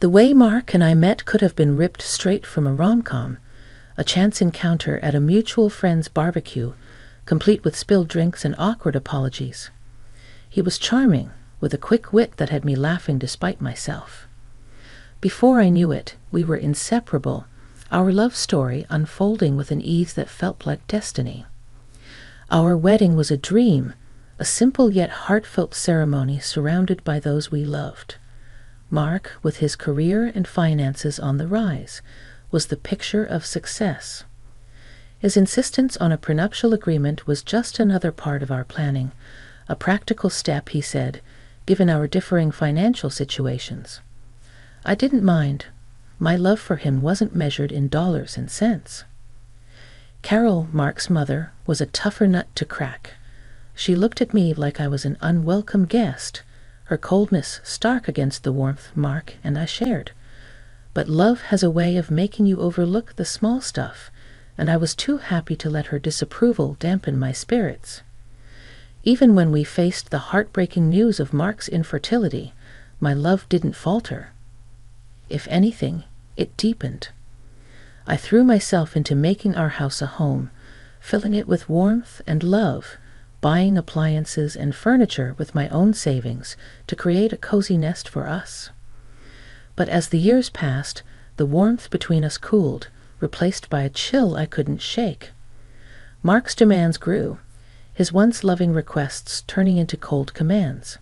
The way Mark and I met could have been ripped straight from a rom-com, a chance encounter at a mutual friend's barbecue, complete with spilled drinks and awkward apologies. He was charming, with a quick wit that had me laughing despite myself. Before I knew it, we were inseparable, our love story unfolding with an ease that felt like destiny. Our wedding was a dream, a simple yet heartfelt ceremony surrounded by those we loved. Mark, with his career and finances on the rise, was the picture of success. His insistence on a prenuptial agreement was just another part of our planning, a practical step, he said, given our differing financial situations. I didn't mind. My love for him wasn't measured in dollars and cents. Carol, Mark's mother, was a tougher nut to crack. She looked at me like I was an unwelcome guest, her coldness stark against the warmth Mark and I shared. But love has a way of making you overlook the small stuff, and I was too happy to let her disapproval dampen my spirits. Even when we faced the heartbreaking news of Mark's infertility, my love didn't falter. If anything, it deepened. I threw myself into making our house a home, filling it with warmth and love, buying appliances and furniture with my own savings to create a cozy nest for us. But as the years passed, the warmth between us cooled, replaced by a chill I couldn't shake. Mark's demands grew, his once loving requests turning into cold commands.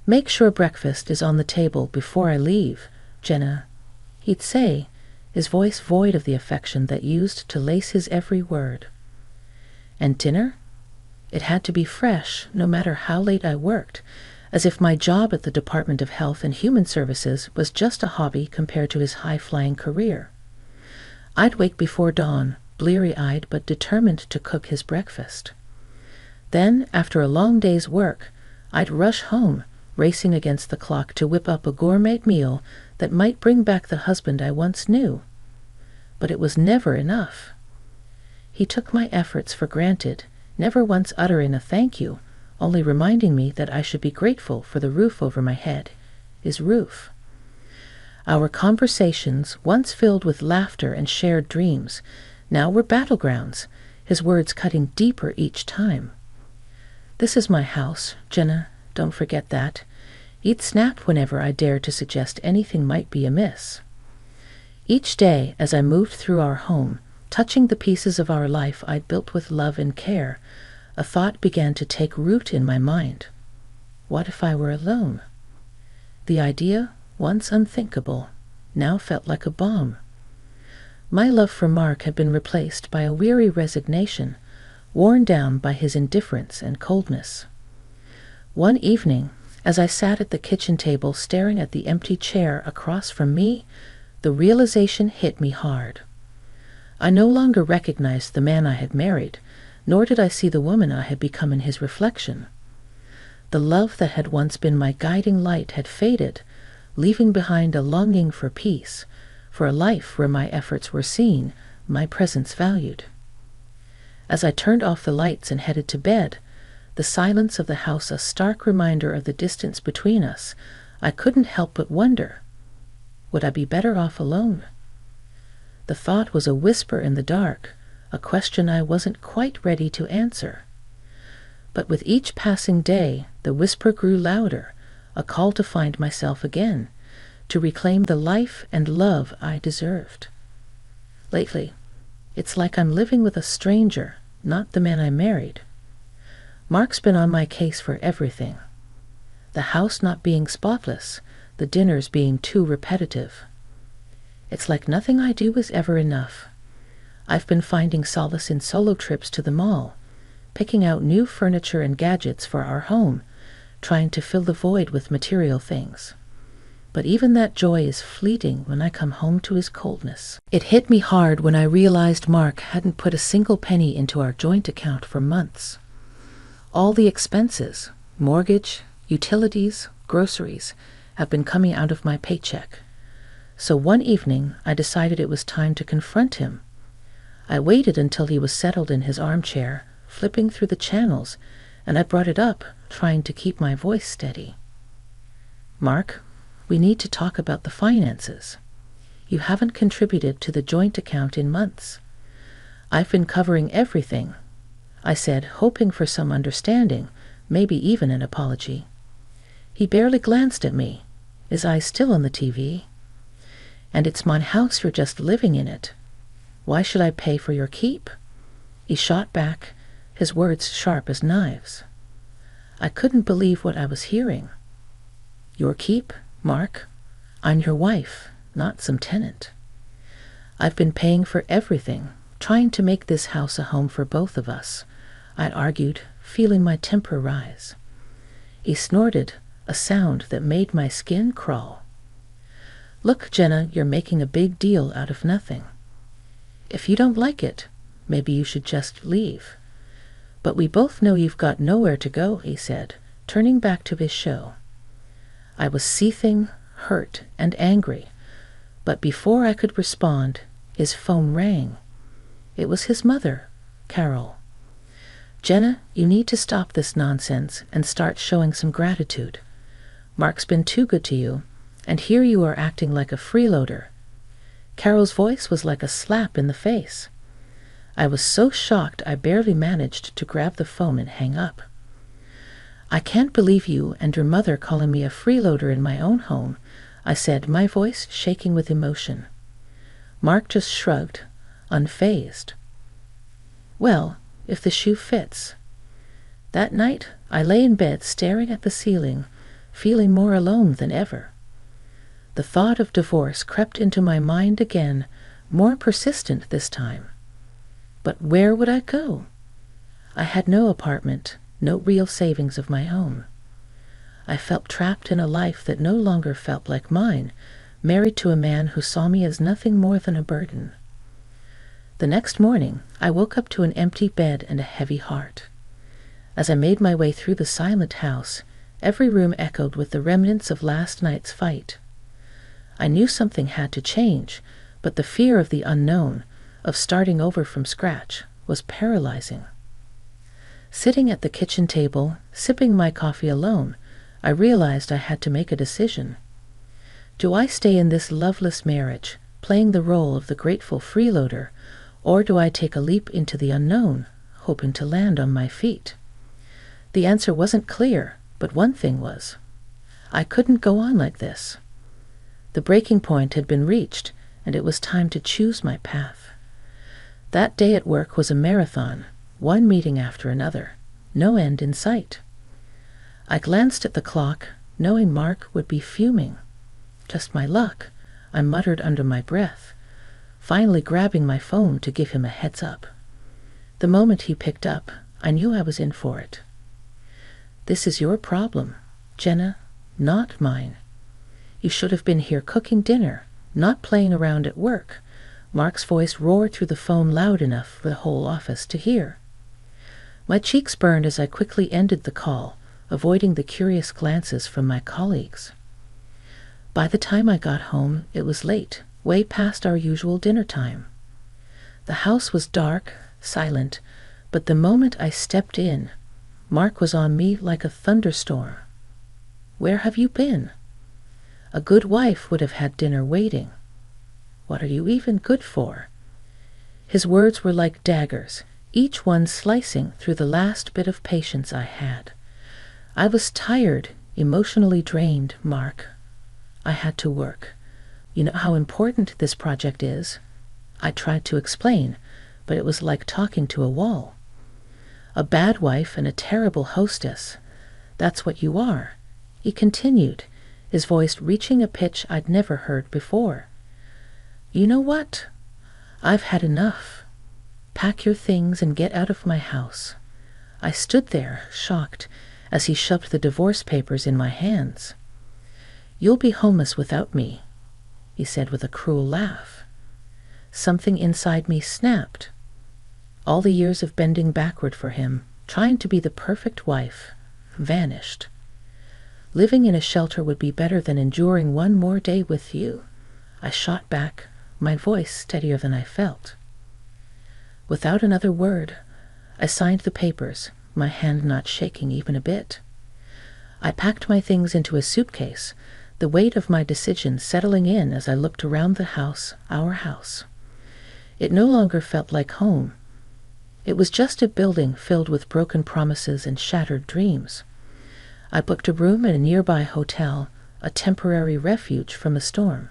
"Make sure breakfast is on the table before I leave, Jenna," he'd say, his voice void of the affection that used to lace his every word. And dinner? It had to be fresh, no matter how late I worked, as if my job at the Department of Health and Human Services was just a hobby compared to his high-flying career. I'd wake before dawn, bleary-eyed but determined to cook his breakfast. Then, after a long day's work, I'd rush home, racing against the clock to whip up a gourmet meal that might bring back the husband I once knew. But it was never enough. He took my efforts for granted, never once uttering a thank you, only reminding me that I should be grateful for the roof over my head, his roof. Our conversations, once filled with laughter and shared dreams, now were battlegrounds, his words cutting deeper each time. "This is my house, Jenna, don't forget that." He'd snap whenever I dared to suggest anything might be amiss. Each day, as I moved through our home, touching the pieces of our life I'd built with love and care, a thought began to take root in my mind. What if I were alone? The idea, once unthinkable, now felt like a bomb. My love for Mark had been replaced by a weary resignation, worn down by his indifference and coldness. One evening, as I sat at the kitchen table staring at the empty chair across from me, the realization hit me hard. I no longer recognized the man I had married, nor did I see the woman I had become in his reflection. The love that had once been my guiding light had faded, leaving behind a longing for peace, for a life where my efforts were seen, my presence valued. As I turned off the lights and headed to bed, the silence of the house a stark reminder of the distance between us, I couldn't help but wonder, would I be better off alone? The thought was a whisper in the dark, a question I wasn't quite ready to answer. But with each passing day, the whisper grew louder, a call to find myself again, to reclaim the life and love I deserved. Lately, it's like I'm living with a stranger, not the man I married. Mark's been on my case for everything. The house not being spotless, the dinners being too repetitive. It's like nothing I do is ever enough. I've been finding solace in solo trips to the mall, picking out new furniture and gadgets for our home, trying to fill the void with material things. But even that joy is fleeting when I come home to his coldness. It hit me hard when I realized Mark hadn't put a single penny into our joint account for months. All the expenses, mortgage, utilities, groceries, have been coming out of my paycheck. So one evening, I decided it was time to confront him. I waited until he was settled in his armchair, flipping through the channels, and I brought it up, trying to keep my voice steady. "Mark, We need to talk about the finances. You haven't contributed to the joint account in months. I've been covering everything, I said, hoping for some understanding, maybe even an apology. He barely glanced at me, his eyes still on the TV. And it's my house, you're just living in it. Why should I pay for your keep? He shot back, his words sharp as knives. I couldn't believe what I was hearing. Your keep, Mark? I'm your wife, not some tenant. I've been paying for everything, trying to make this house a home for both of us, I argued, feeling my temper rise. He snorted, a sound that made my skin crawl. Look, Jenna, you're making a big deal out of nothing. If you don't like it, maybe you should just leave. But we both know you've got nowhere to go, he said, turning back to his show. I was seething, hurt, and angry, but before I could respond, his phone rang. It was his mother, Carol. Jenna, you need to stop this nonsense and start showing some gratitude. Mark's been too good to you, and here you are acting like a freeloader. Carol's voice was like a slap in the face. I was so shocked I barely managed to grab the phone and hang up. I can't believe you and your mother calling me a freeloader in my own home, I said, my voice shaking with emotion. Mark just shrugged, unfazed. Well, if the shoe fits. That night, I lay in bed staring at the ceiling, feeling more alone than ever. The thought of divorce crept into my mind again, more persistent this time. But where would I go? I had no apartment, no real savings of my own. I felt trapped in a life that no longer felt like mine, married to a man who saw me as nothing more than a burden. The next morning, I woke up to an empty bed and a heavy heart. As I made my way through the silent house, every room echoed with the remnants of last night's fight. I knew something had to change, but the fear of the unknown, of starting over from scratch, was paralyzing. Sitting at the kitchen table, sipping my coffee alone, I realized I had to make a decision. Do I stay in this loveless marriage, playing the role of the grateful freeloader, or do I take a leap into the unknown, hoping to land on my feet? The answer wasn't clear, but one thing was. I couldn't go on like this. The breaking point had been reached, and it was time to choose my path. That day at work was a marathon, one meeting after another, no end in sight. I glanced at the clock, knowing Mark would be fuming. Just my luck, I muttered under my breath, finally grabbing my phone to give him a heads up. The moment he picked up, I knew I was in for it. This is your problem, Jenna, not mine. You should have been here cooking dinner, not playing around at work. Mark's voice roared through the phone loud enough for the whole office to hear. My cheeks burned as I quickly ended the call, avoiding the curious glances from my colleagues. By the time I got home, it was late, way past our usual dinner time. The house was dark, silent, but the moment I stepped in, Mark was on me like a thunderstorm. Where have you been? A good wife would have had dinner waiting. What are you even good for? His words were like daggers, each one slicing through the last bit of patience I had. I was tired, emotionally drained, Mark. I had to work. You know how important this project is? I tried to explain, but it was like talking to a wall. A bad wife and a terrible hostess. That's what you are, he continued, his voice reaching a pitch I'd never heard before. You know what? I've had enough. Pack your things and get out of my house. I stood there, shocked, as he shoved the divorce papers in my hands. You'll be homeless without me, he said with a cruel laugh. Something inside me snapped. All the years of bending backward for him, trying to be the perfect wife, vanished. Living in a shelter would be better than enduring one more day with you, I shot back, my voice steadier than I felt. Without another word, I signed the papers, my hand not shaking even a bit. I packed my things into a suitcase, the weight of my decision settling in as I looked around the house, our house. It no longer felt like home. It was just a building filled with broken promises and shattered dreams. I booked a room at a nearby hotel, a temporary refuge from a storm.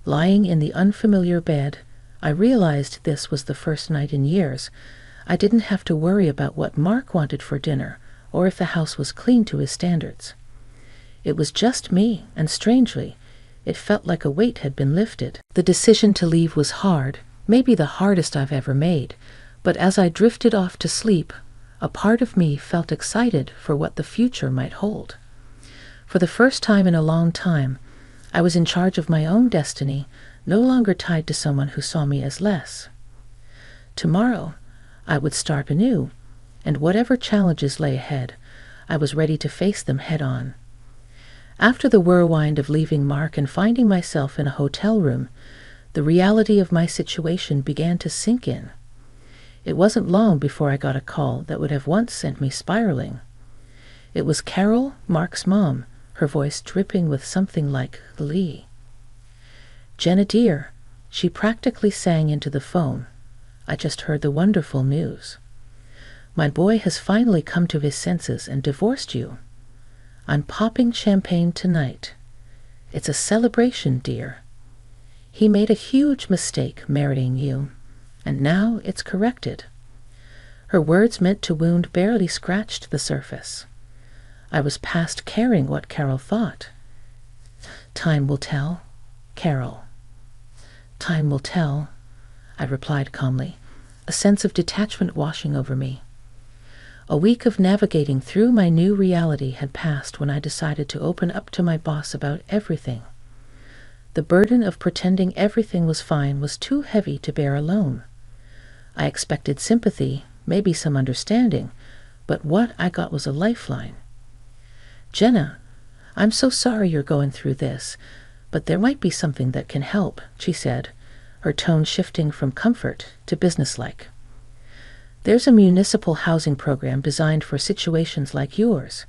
Lying in the unfamiliar bed, I realized this was the first night in years I didn't have to worry about what Mark wanted for dinner or if the house was clean to his standards. It was just me, and strangely, it felt like a weight had been lifted. The decision to leave was hard, maybe the hardest I've ever made, but as I drifted off to sleep, a part of me felt excited for what the future might hold. For the first time in a long time, I was in charge of my own destiny, no longer tied to someone who saw me as less. Tomorrow, I would start anew, and whatever challenges lay ahead, I was ready to face them head-on. After the whirlwind of leaving Mark and finding myself in a hotel room, the reality of my situation began to sink in. It wasn't long before I got a call that would have once sent me spiraling. It was Carol, Mark's mom, her voice dripping with something like glee. "Jenna dear," she practically sang into the phone. I just heard the wonderful news. "My boy has finally come to his senses and divorced you. I'm popping champagne tonight. It's a celebration, dear. He made a huge mistake marrying you, and now it's corrected." Her words meant to wound barely scratched the surface. I was past caring what Carol thought. "Time will tell, Carol." "Time will tell," I replied calmly, a sense of detachment washing over me. A week of navigating through my new reality had passed when I decided to open up to my boss about everything. The burden of pretending everything was fine was too heavy to bear alone. I expected sympathy, maybe some understanding, but what I got was a lifeline. "Jenna, I'm so sorry you're going through this, but there might be something that can help," she said, her tone shifting from comfort to businesslike. "There's a municipal housing program designed for situations like yours.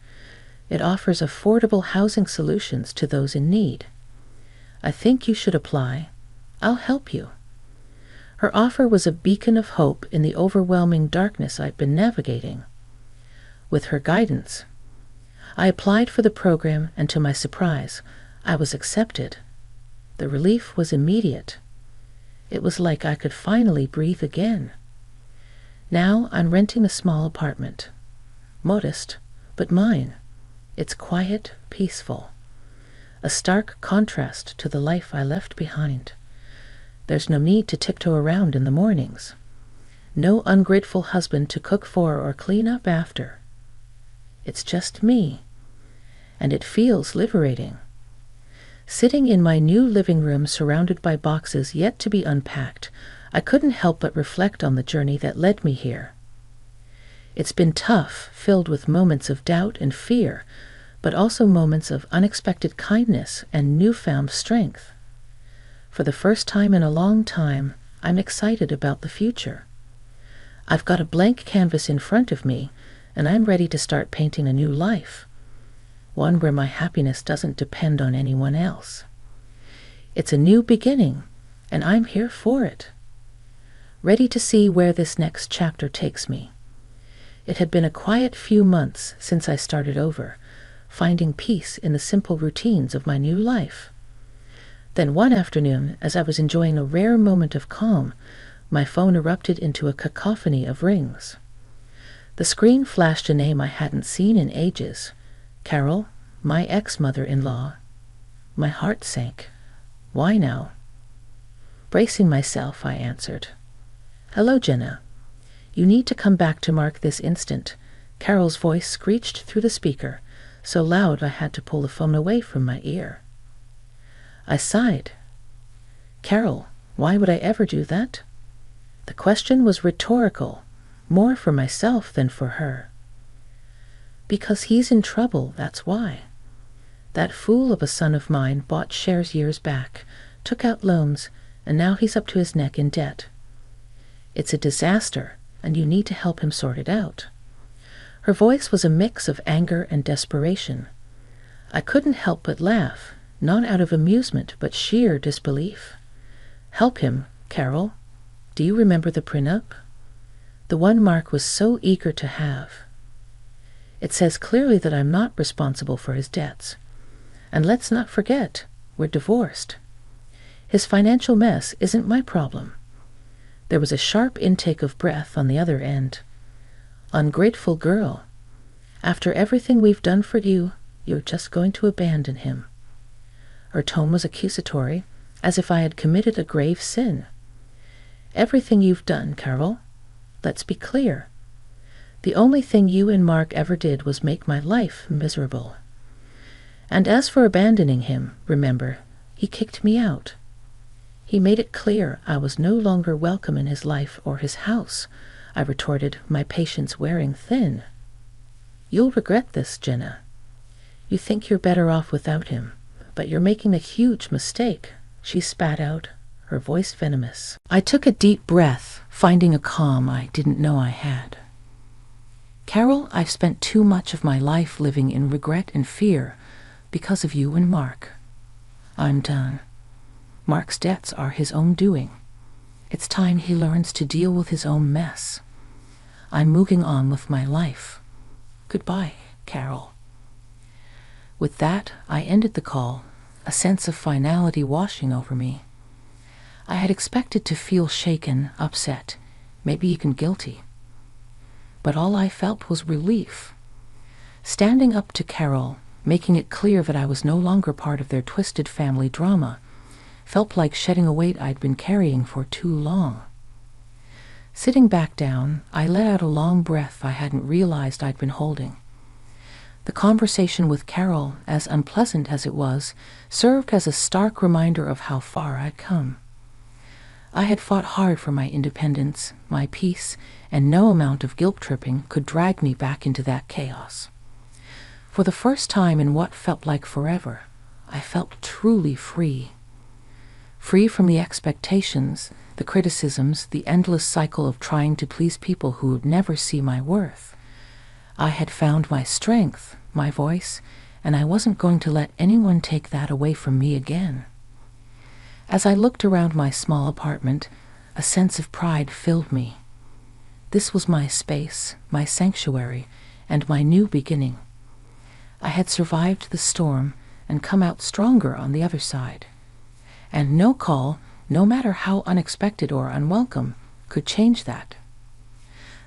It offers affordable housing solutions to those in need. I think you should apply. I'll help you." Her offer was a beacon of hope in the overwhelming darkness I'd been navigating. With her guidance, I applied for the program, and to my surprise, I was accepted. The relief was immediate. It was like I could finally breathe again. Now I'm renting a small apartment. Modest, but mine. It's quiet, peaceful. A stark contrast to the life I left behind. There's no need to tiptoe around in the mornings. No ungrateful husband to cook for or clean up after. It's just me. And it feels liberating. Sitting in my new living room surrounded by boxes yet to be unpacked, I couldn't help but reflect on the journey that led me here. It's been tough, filled with moments of doubt and fear, but also moments of unexpected kindness and newfound strength. For the first time in a long time, I'm excited about the future. I've got a blank canvas in front of me, and I'm ready to start painting a new life. One where my happiness doesn't depend on anyone else. It's a new beginning, and I'm here for it. Ready to see where this next chapter takes me. It had been a quiet few months since I started over, finding peace in the simple routines of my new life. Then one afternoon, as I was enjoying a rare moment of calm, my phone erupted into a cacophony of rings. The screen flashed a name I hadn't seen in ages. Carol, my ex-mother-in-law. My heart sank. Why now? Bracing myself, I answered. "Hello, Jenna. You need to come back to Mark this instant." Carol's voice screeched through the speaker, so loud I had to pull the phone away from my ear. I sighed. "Carol, why would I ever do that?" The question was rhetorical, more for myself than for her. "Because he's in trouble, that's why. That fool of a son of mine bought shares years back, took out loans, and now he's up to his neck in debt. It's a disaster, and you need to help him sort it out." Her voice was a mix of anger and desperation. I couldn't help but laugh. not out of amusement, but sheer disbelief. Help him, Carol. Do you remember the prenup? The one Mark was so eager to have. It says clearly that I'm not responsible for his debts. And let's not forget, we're divorced. His financial mess isn't my problem. There was a sharp intake of breath on the other end. Ungrateful girl. After everything we've done for you, you're just going to abandon him. Her tone was accusatory, as if I had committed a grave sin. Everything you've done, Carol. Let's be clear. The only thing you and Mark ever did was make my life miserable. And as for abandoning him, remember, he kicked me out. He made it clear I was no longer welcome in his life or his house, I retorted, my patience wearing thin. You'll regret this, Jenna. You think you're better off without him, but you're making a huge mistake, she spat out, her voice venomous. I took a deep breath, finding a calm I didn't know I had. Carol, I've spent too much of my life living in regret and fear because of you and Mark. I'm done. Mark's debts are his own doing. It's time he learns to deal with his own mess. I'm moving on with my life. Goodbye, Carol. With that, I ended the call, a sense of finality washing over me. I had expected to feel shaken, upset, maybe even guilty. But all I felt was relief. Standing up to Carol, making it clear that I was no longer part of their twisted family drama, felt like shedding a weight I'd been carrying for too long. Sitting back down, I let out a long breath I hadn't realized I'd been holding. The conversation with Carol, as unpleasant as it was, served as a stark reminder of how far I'd come. I had fought hard for my independence, my peace, and no amount of guilt-tripping could drag me back into that chaos. For the first time in what felt like forever, I felt truly free. Free from the expectations, the criticisms, the endless cycle of trying to please people who would never see my worth. I had found my strength, my voice, and I wasn't going to let anyone take that away from me again. As I looked around my small apartment, a sense of pride filled me. This was my space, my sanctuary, and my new beginning. I had survived the storm and come out stronger on the other side. And no call, no matter how unexpected or unwelcome, could change that.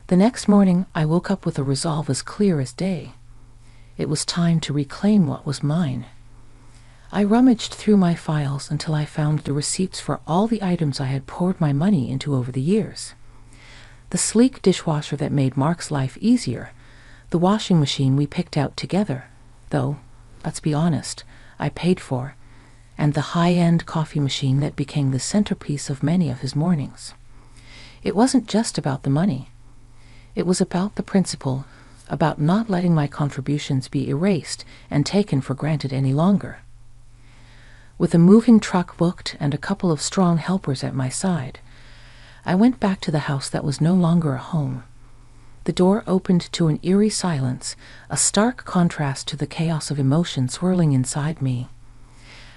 The next morning, I woke up with a resolve as clear as day. It was time to reclaim what was mine. I rummaged through my files until I found the receipts for all the items I had poured my money into over the years. The sleek dishwasher that made Mark's life easier, the washing machine we picked out together, though, let's be honest, I paid for, and the high-end coffee machine that became the centerpiece of many of his mornings. It wasn't just about the money. It was about the principle, about not letting my contributions be erased and taken for granted any longer. With a moving truck booked and a couple of strong helpers at my side, I went back to the house that was no longer a home. The door opened to an eerie silence, a stark contrast to the chaos of emotion swirling inside me.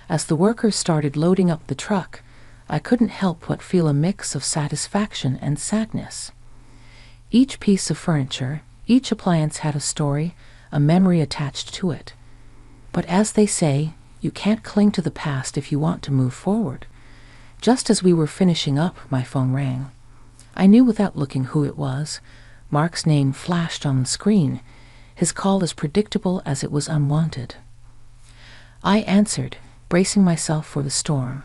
As the workers started loading up the truck, I couldn't help but feel a mix of satisfaction and sadness. Each piece of furniture, each appliance had a story, a memory attached to it. But as they say, you can't cling to the past if you want to move forward. Just as we were finishing up, my phone rang. I knew without looking who it was. Mark's name flashed on the screen, his call as predictable as it was unwanted. I answered, bracing myself for the storm.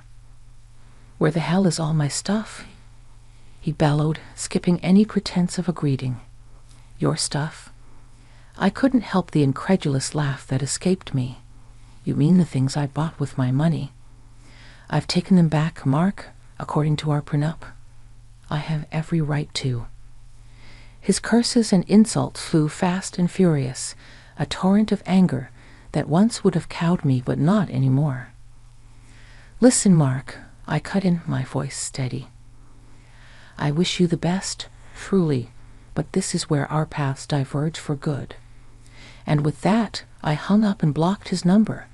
"Where the hell is all my stuff?" he bellowed, skipping any pretense of a greeting. "Your stuff?" I couldn't help the incredulous laugh that escaped me. "You mean the things I bought with my money? I've taken them back, Mark, according to our prenup. I have every right to." His curses and insults flew fast and furious, a torrent of anger that once would have cowed me but not anymore. "Listen, Mark," I cut in, my voice steady. "I wish you the best, truly, but this is where our paths diverge for good." And with that, I hung up and blocked his number,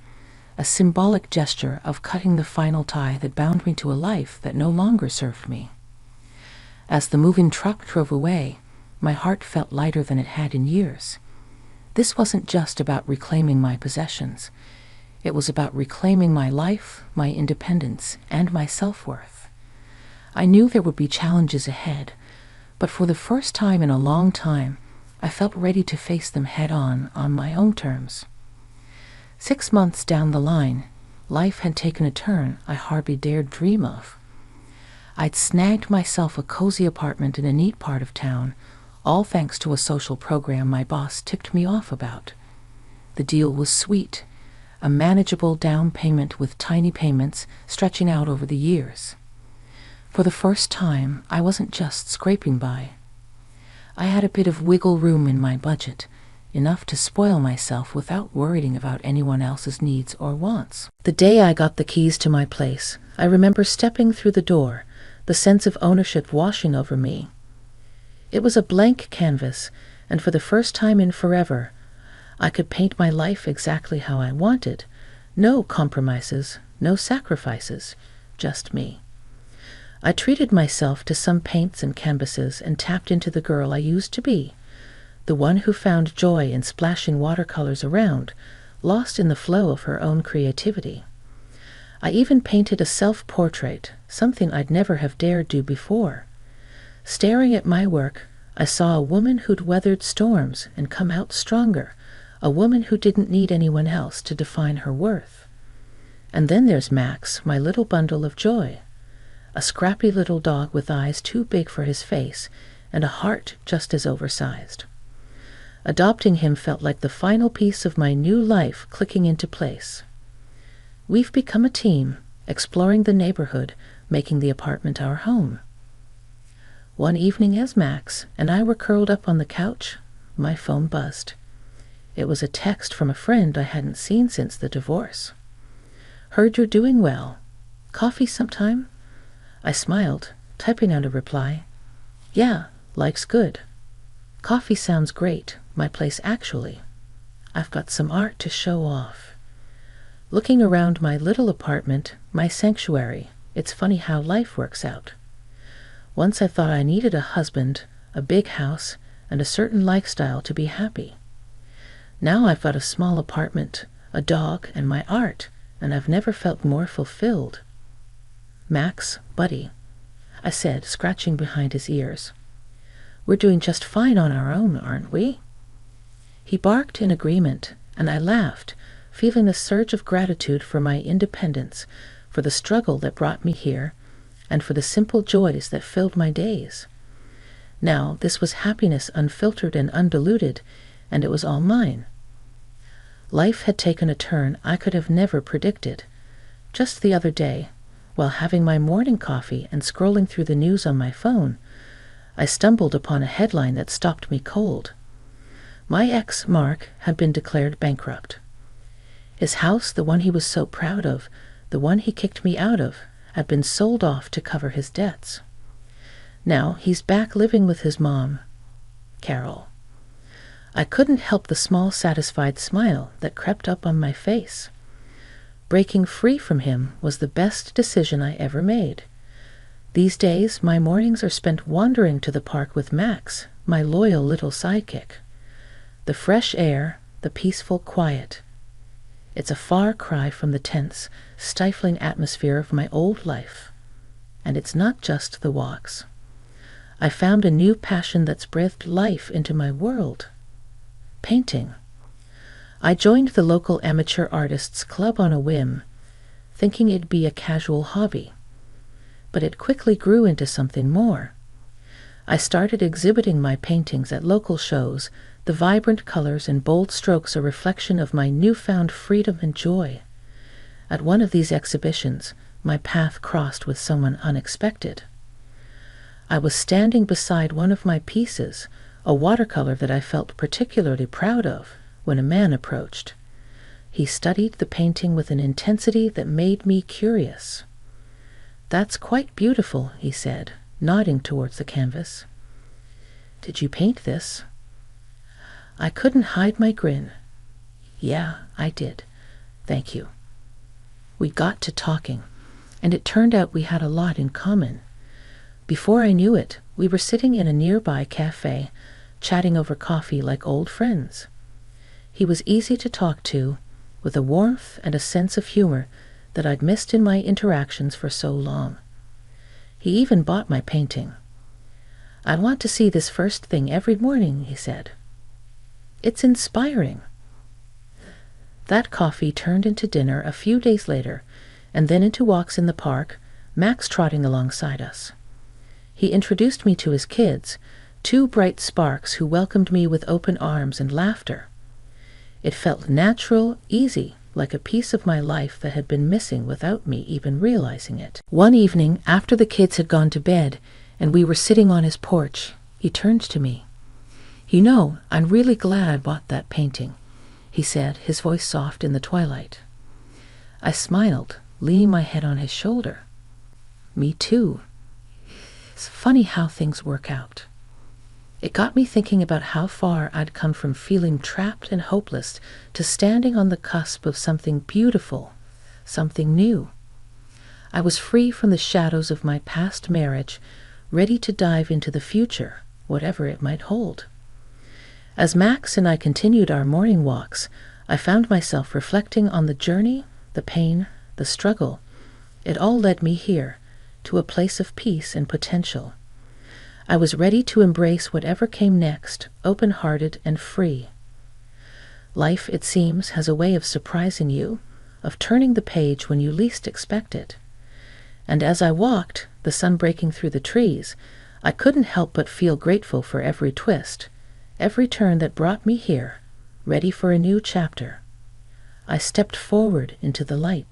a symbolic gesture of cutting the final tie that bound me to a life that no longer served me. As the moving truck drove away, my heart felt lighter than it had in years. This wasn't just about reclaiming my possessions. It was about reclaiming my life, my independence, and my self-worth. I knew there would be challenges ahead, but for the first time in a long time, I felt ready to face them head-on my own terms. 6 months down the line, life had taken a turn I hardly dared dream of. I'd snagged myself a cozy apartment in a neat part of town, all thanks to a social program my boss ticked me off about. The deal was sweet, a manageable down payment with tiny payments stretching out over the years. For the first time, I wasn't just scraping by. I had a bit of wiggle room in my budget, enough to spoil myself without worrying about anyone else's needs or wants. The day I got the keys to my place, I remember stepping through the door, the sense of ownership washing over me. It was a blank canvas, and for the first time in forever, I could paint my life exactly how I wanted. No compromises, no sacrifices, just me. I treated myself to some paints and canvases and tapped into the girl I used to be, the one who found joy in splashing watercolors around, lost in the flow of her own creativity. I even painted a self-portrait, something I'd never have dared do before. Staring at my work, I saw a woman who'd weathered storms and come out stronger, a woman who didn't need anyone else to define her worth. And then there's Max, my little bundle of joy. A scrappy little dog with eyes too big for his face and a heart just as oversized. Adopting him felt like the final piece of my new life clicking into place. We've become a team, exploring the neighborhood, making the apartment our home. One evening as Max and I were curled up on the couch, my phone buzzed. It was a text from a friend I hadn't seen since the divorce. "Heard you're doing well. Coffee sometime?" I smiled, typing out a reply. "Yeah, like's good. Coffee sounds great, my place actually. I've got some art to show off." Looking around my little apartment, my sanctuary, it's funny how life works out. Once I thought I needed a husband, a big house, and a certain lifestyle to be happy. Now I've got a small apartment, a dog, and my art, and I've never felt more fulfilled. "Max, buddy," I said, scratching behind his ears. "We're doing just fine on our own, aren't we?" He barked in agreement, and I laughed, feeling a surge of gratitude for my independence, for the struggle that brought me here, and for the simple joys that filled my days. Now, this was happiness unfiltered and undiluted, and it was all mine. Life had taken a turn I could have never predicted. Just the other day, while having my morning coffee and scrolling through the news on my phone, I stumbled upon a headline that stopped me cold. My ex, Mark, had been declared bankrupt. His house, the one he was so proud of, the one he kicked me out of, had been sold off to cover his debts. Now he's back living with his mom, Carol. I couldn't help the small satisfied smile that crept up on my face. Breaking free from him was the best decision I ever made. These days, my mornings are spent wandering to the park with Max, my loyal little sidekick. The fresh air, the peaceful quiet. It's a far cry from the tense, stifling atmosphere of my old life. And it's not just the walks. I found a new passion that's breathed life into my world. Painting. I joined the local amateur artists club on a whim, thinking it'd be a casual hobby. But it quickly grew into something more. I started exhibiting my paintings at local shows, the vibrant colors and bold strokes a reflection of my newfound freedom and joy. At one of these exhibitions, my path crossed with someone unexpected. I was standing beside one of my pieces, a watercolor that I felt particularly proud of, when a man approached. He studied the painting with an intensity that made me curious. "That's quite beautiful," he said, nodding towards the canvas. "Did you paint this?" I couldn't hide my grin. "Yeah, I did. Thank you." We got to talking, and it turned out we had a lot in common. Before I knew it, we were sitting in a nearby cafe, chatting over coffee like old friends. He was easy to talk to, with a warmth and a sense of humor that I'd missed in my interactions for so long. He even bought my painting. "I want to see this first thing every morning," he said. "It's inspiring." That coffee turned into dinner a few days later, and then into walks in the park, Max trotting alongside us. He introduced me to his kids, two bright sparks who welcomed me with open arms and laughter. It felt natural, easy, like a piece of my life that had been missing without me even realizing it. One evening, after the kids had gone to bed and we were sitting on his porch, he turned to me. "You know, I'm really glad I bought that painting," he said, his voice soft in the twilight. I smiled, leaning my head on his shoulder. "Me too." It's funny how things work out. It got me thinking about how far I'd come from feeling trapped and hopeless to standing on the cusp of something beautiful, something new. I was free from the shadows of my past marriage, ready to dive into the future, whatever it might hold. As Max and I continued our morning walks, I found myself reflecting on the journey, the pain, the struggle. It all led me here, to a place of peace and potential. I was ready to embrace whatever came next, open-hearted and free. Life, it seems, has a way of surprising you, of turning the page when you least expect it. And as I walked, the sun breaking through the trees, I couldn't help but feel grateful for every twist, every turn that brought me here, ready for a new chapter. I stepped forward into the light.